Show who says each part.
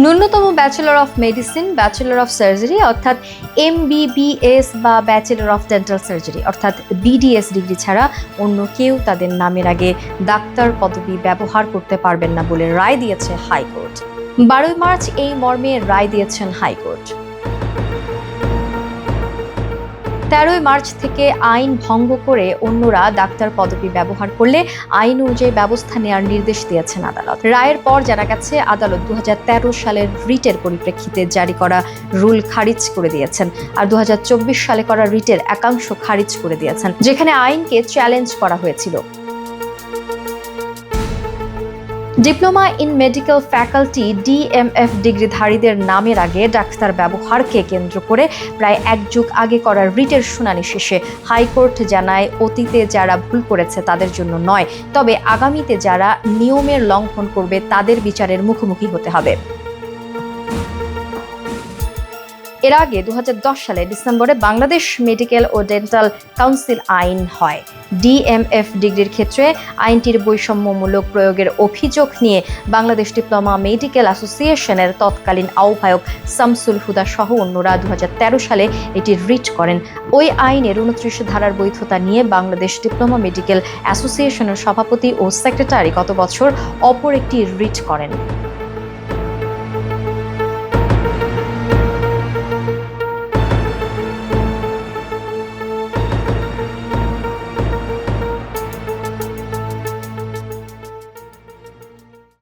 Speaker 1: ন্যূনতম bachelor of medicine, bachelor of surgery অর্থাৎ MBBS বা ব্যাচেলর অফ ডেন্টাল সার্জারি অর্থাৎ BDS ডিগ্রি ছাড়া অন্য কেউ তাদের নামের আগে ডাক্তার পদবি ব্যবহার করতে পারবেন না বলে রায় দিয়েছে হাইকোর্ট। 12 মার্চ এই মর্মে রায় দিয়েছেন হাইকোর্ট। 13 মার্চ থেকে আইন ভঙ্গ করে অন্যরা ডাক্তার পদবি ব্যবহার করলে আইন অনুযায়ী ব্যবস্থা নেওয়ার নির্দেশ দিয়েছেন আদালত। রায়ের পর জানা গেছে আদালত 2013 সালের রিটের পরিপ্রেক্ষিতে জারি করা রুল খারিজ করে দিয়েছেন, আর 2024 সালে করা রিটের একাংশ খারিজ করে দিয়েছেন, যেখানে আইনকে চ্যালেঞ্জ করা হয়েছিল। Diploma in medical faculty DMF ডিগ্রিধারীদের নামের আগে ডাক্তার ব্যবহারকে কেন্দ্র করে প্রায় এক যুগ আগে করা রিটের শুনানি শেষে হাইকোর্ট জানায়, অতীতে যারা ভুল করেছে তাদের জন্য নয়, তবে আগামীতে যারা নিয়মের লঙ্ঘন করবে তাদের বিচারের মুখোমুখি হতে হবে। এর আগে 2010 সালে ডিসেম্বরে বাংলাদেশ মেডিকেল ও ডেন্টাল কাউন্সিল আইন হয়। DMF ডিগ্রির ক্ষেত্রে আইনটির বৈষম্যমূলক প্রয়োগের অভিযোগ নিয়ে বাংলাদেশ ডিপ্লোমা মেডিকেল অ্যাসোসিয়েশনের তৎকালীন আহ্বায়ক শামসুল হুদা সহ অন্যরা 2013 সালে এটি রিট করেন। ওই আইনের 29 ধারার বৈধতা নিয়ে বাংলাদেশ ডিপ্লোমা মেডিকেল অ্যাসোসিয়েশনের সভাপতি ও সেক্রেটারি গত বছর অপর একটি রিট করেন।